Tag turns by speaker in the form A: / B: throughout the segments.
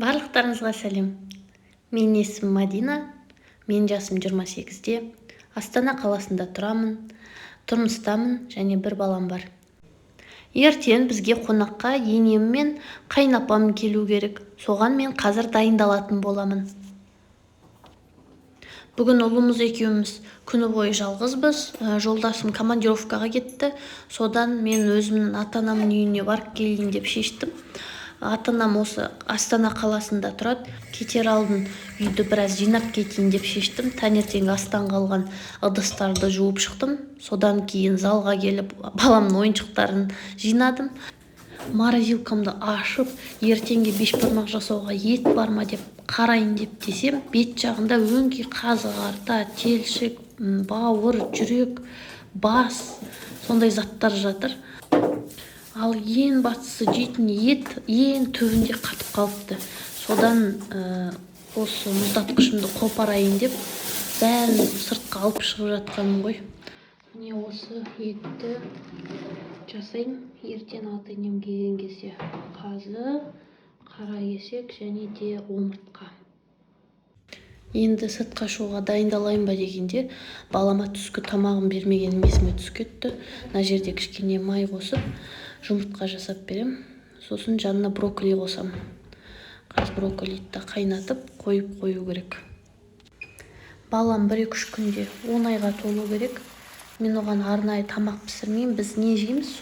A: Барлықтарыңызға сәлем. Менің есімім Мадина. Менің жасым 28-де. Астана қаласында тұрамын, тұрмыстамын және бір балам бар. Ертең бізге қонаққа енем мен қайынапам келу керек. Соған мен қазір дайындалатын боламын. Бүгін ұлымыз екеуміз күні бойы жалғызбыз. Жолдасым командировкаға кетті. Содан мен өзімнің ата-анамның үйіне барып келейін деп шештім. Ата-анам осы Астана қаласында тұрады. Кетер алдын үйді біраз жинап кетейін деп шештім. Таңертең астан қалған ыдыстарды жуып шықтым. Содан кейін залға келіп баламның ойыншықтарын жинадым. Морозилкамды ашып, ертеңге бешбармақ жасауға ет бар ма деп қарайын деп десем, бет жағында өңкей қазы қарта, телшік, бауыр, жүрек, бас, сондай заттар жатыр. Ал ең бастысы жейтін ет ең түбінде қатып қалыпты. Содан осы мұздатқышымды қопарайын деп бәрін сыртқа алып шығып жатқаным ғой. Міне осы етті жасайын. Ертең ата-енем келген кезде қазы, қара кесек және де омыртқа. Енді сыртқа шығуға дайындалайын ба дегенде балама түскі тамағын бермегенім есіме түсіп кетті. Мына жерде кішкене май қосып жұмыртқа жасап берем. Сосын жанына брокколи қосам. Қазір брокколиді қайнатып қойып қою керек. Балам 1-2 күнде 10 айға толу керек. Мен оған арнайы тамақ пісірмеймін. Біз не жейміз,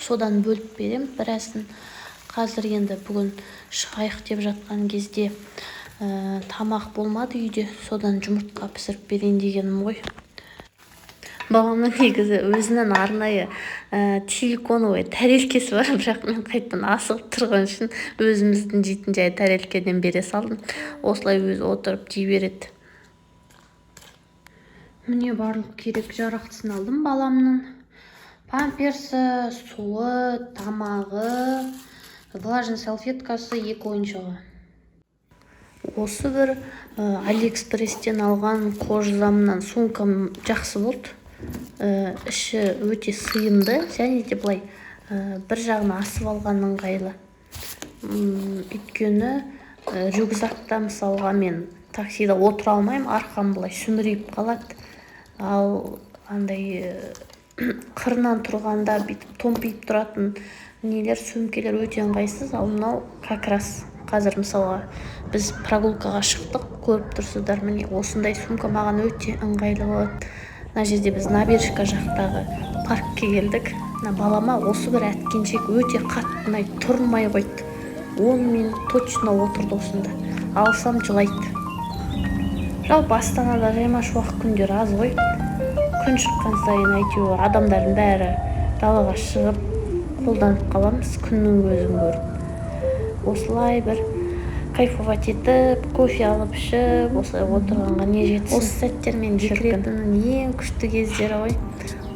A: содан бөліп берем. Біразын қазір енді бүгін шығайық деп жатқан кезде тамақ болмады үйде. Содан жұмыртқа пісіріп берейін дегенім ғой. Баламның негізі өзінің арнайы силиконовый тәрелкесі бар, бірақ мен қайтадан асығып тұрған үшін өзіміздің жейтін жай тәрелкеден бере салдым. Осылай өзі отырып жей береді. Міне барлық керек жарақтысын алдым баламның. Памперсы, суы, тамағы, влажный салфеткасы, 2 ойыншығы. Осы бір Алиэкспресстен алған кожзамнан сумкам жақсы болды. Іші өте сыйымды, және де былай бір жағына асып алған ыңғайлы. Өйткені рюкзакта мысалға мен таксида отыра алмаймын, арқам былай сүмірейіп қалады. Ал андай қырынан тұрғанда бүйтіп томпиып тұратын нелер, сөмкелер өте ыңғайсыз. Ал мынау как раз қазір мысалға біз прогулкаға шықтық, көріп тұрсыздар, міне осындай сумка маған өте ыңғайлы болады. Мына жерде біз набережка жақтағы паркке келдік. Балама осы бір әткеншек өте қатты тұрмай қойды. 10 минут точно отырды осында. Алсам жылайды. Жалпы Астанада жайма-шуақ күндер аз ғой. Күн шыққан сайын әйтеуір адамдардың бәрі далаға шығып қолданып қаламыз, күннің көзін көріп. Осылай бір кайфовать етіп, кофе алып ішіп, осылай отырғанға не жетсін. Осы сәттер мен декретінің ең күшті кездері ғой.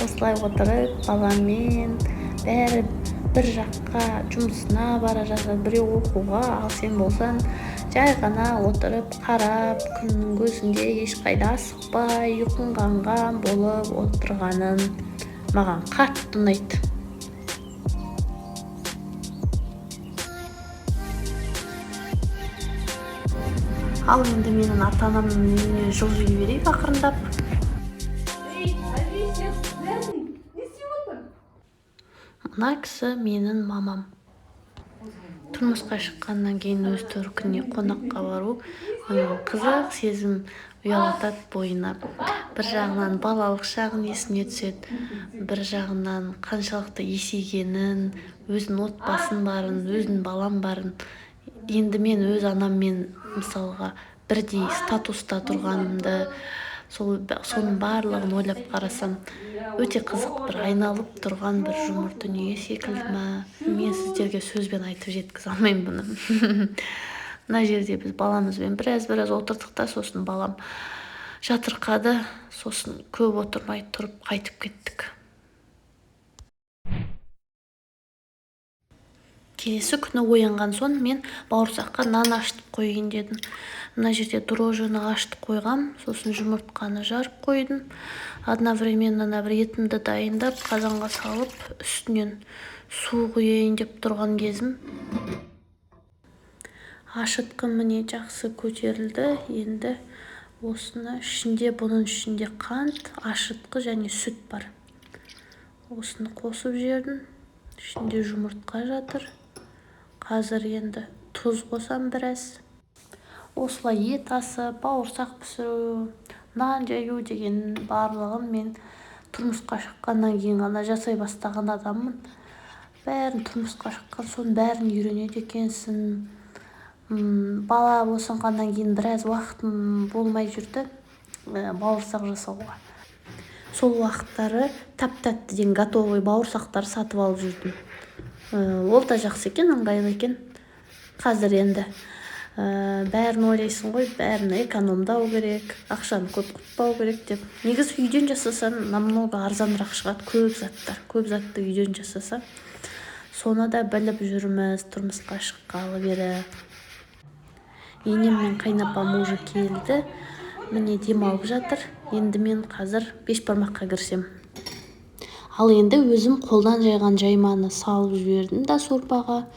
A: Осылай отырып, баламен бәрі бір жаққа жұмысына бара жатыр, біреу оқуға, ал сен болсаң жай ғана отырып, қарап, күннің көзінде ешқайда асықпай, ұйқыңғанған болып отырғаның маған қатты ұнайды. Ал енді менің ата-анамның үйіне жылжи берейік ақырындап. Мына кісі менің мамам. Тұрмысқа шыққаннан кейін өз төркініне қонаққа бару қызық сезім ұялатады бойына. Бір жағынан балалық шағын есіне түседі, бір жағынан қаншалықты есейгенін, өзінің отбасын барын, өзінің балам барын. Енді мен өз анаммен мысалға бірдей статуста тұрғанымды, соның барлығын ойлап қарасам, өте қызық, бір айналып тұрған бір жұмыр дүние секілді ма? Мен сіздерге сөзбен айтып жеткізе алмаймын бұны. Мына жерде біз баламызбен біраз отырдық та, сосын балам жатырқады, сосын көп отырмай тұрып қайтып кеттік. Келесі күні оянған соң мен бауырсаққа нан ашытып қойын дедім. Мына жерде дрожжіні ашытып қойғам, сосын жұмыртқаны жарып қойдым. Одновременно бір етімді дайындап, қазанға салып, үстінен су құйайын деп тұрған кезім. Ашытқы міне жақсы көтерілді. Енді осыны бұның ішінде қант, ашытқы және сүт бар. Осыны қосып жібердім. Ішінде жұмыртқа жатыр. Қазір енді тұз қосам біраз. Осылай ет асы, бауырсақ пісіру, нан жаю деген барлығын мен тұрмысқа шыққаннан кейін ғана жасай бастаған адаммын. Бәрін тұрмысқа шыққан соң бәрін үйренеді екенсің. Бала босанғаннан кейін біраз уақытым болмай жүрді бауырсақ жасауға. Сол уақыттары тап-тәтті деген готовый бауырсақтар сатып алып жүрдім. Ол да жақсы екен, ыңғайлы екен. Қазір енді бәрін ойлайсың ғой, бәрін экономдау керек, ақшаны көп құртпау керек деп. Негізі үйден жасасаң намного арзанырақ шығады, көп затты үйден жасаса. Соны да біліп жүрміз тұрмысқа шыққалы бері. Енем мен қайнапам уже келді. Міне демалып жатыр. Енді мен қазір бешбармаққа кірсем. Ал енді өзім қолдан жайған жайманы салып жібердім да сорпаға.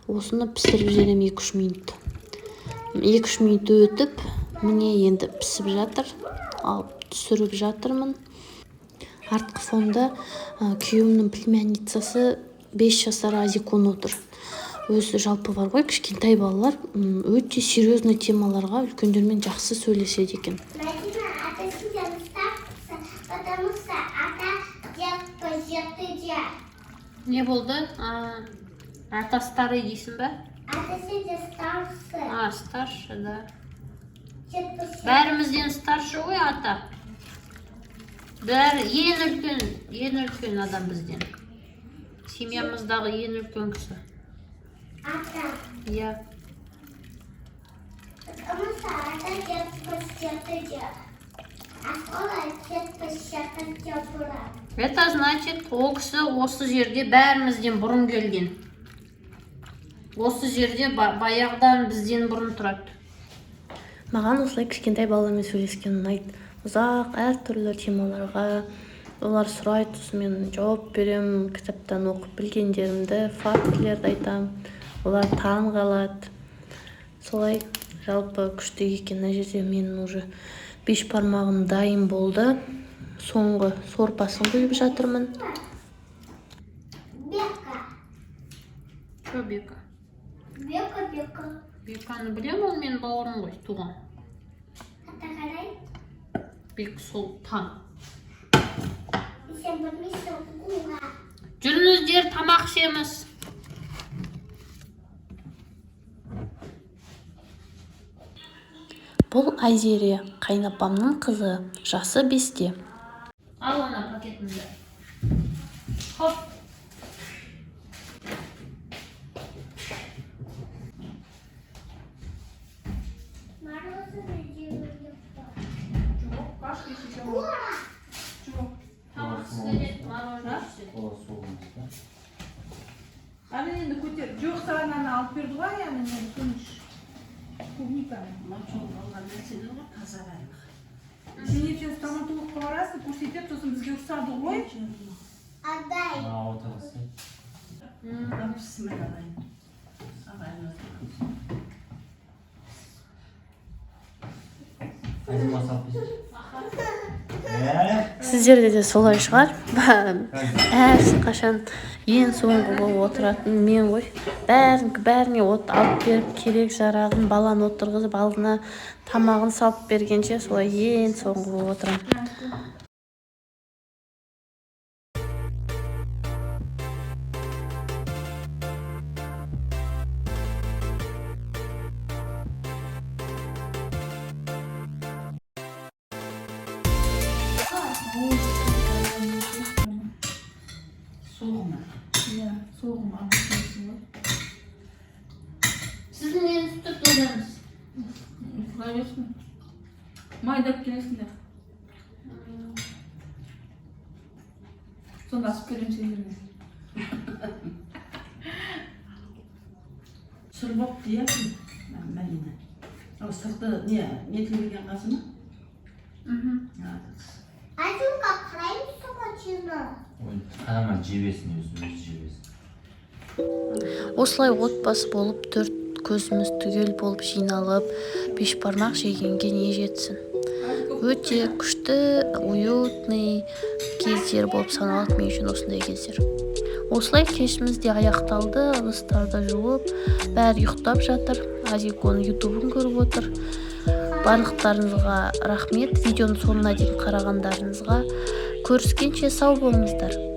A: Осыны пісіріп жіберем 2-3 минут. 2-3 минут өтіп, міне енді пісіп жатыр. Алып түсіріп жатырмын. Артқы фонда күйеуімнің племянницасы 5 жасар Азикон отыр. Өзі жалпы бар ғой, кішкентай балалар өте серьезный темаларға үлкендермен жақсы сөйлеседі екен. Не болды? Ата старый дейсің бе? Старшы, да. Бәрімізден старшы ғой ата. Бәрі ең үлкен адам бізден. Семьямыздағы ең үлкен кісі. Ата. Я. Потому что ата это значит, ол кісі осы жерге бәрімізден бұрын келген. Осы жерде баяғыдан бізден бұрын тұрады. Маған осылай кішкентай баламен сөйлескен ұнайды. Ұзақ әртүрлі темаларға олар сұрайды, мен жауап берем, кітаптан оқып білгендерімді, фактілерді айтам. Олар таң қалады. Солай жалпы күшті екен. Мына жерде менің уже бешбармағым дайын болды. Соңғы сорпасын құйып жатырмын. Что бека? Беканы білем, ол мен бауырым ғой, туған. Бек сол таң. Жүріңіздер, тамақ ішеміз. Бұл Айзерия, қайнапамның қызы, жасы 5-те. Ал ана пакетімді. Хоп.
B: Аны енді көтер. Жоқ, саған аны алып берді ғой, аны мен көміш. Клубника.
C: Мачол алған нәрселер ғой, таза барлық.
B: Сен ертең стоматологқа барасың, көрсетеді, сосын бізге ұқсады ғой.
D: Отдай.
C: Отырғысы. Бісміллә алайын. Қайзым асап бізі?
A: Сіздерде де солай шығар. Қашан ең соңғы болып отыратын мен ғой. Бәріне от алып беріп, керек жарағын баланы отырғызып, алдына тамағын салып бергенше солай ең соңғы болып отырам.
C: Soğuma.
B: Ya, soğuma almışsın ғой.
A: Sizin nені tutup durduğunuz?
B: Koyuyorsun. Maydap gelesinde. Sonra asıp gelin çevirme.
C: Сұrbап дейсің, Мәдина. Ал сырты не тілген қасы ма?
D: Аюнға қараймыз собачыны.
C: Қарама жебесін өзі жебесін.
A: Осылай отбасы болып 4 көзіміз түгел болып жиналып бешбармақ жегенге не жетсін. Өте күшті, уютный кездер болып саналады мен үшін осындай кездер. Осылай кешіміз де аяқталды, ыдыстарды жуып, бәрі ұйықтап жатыр. Азик оның ютубын көріп отыр. Барлықтарыңызға рахмет, видеоның соңына дейін қарағандарыңызға. Көріскенше сау болыңыздар.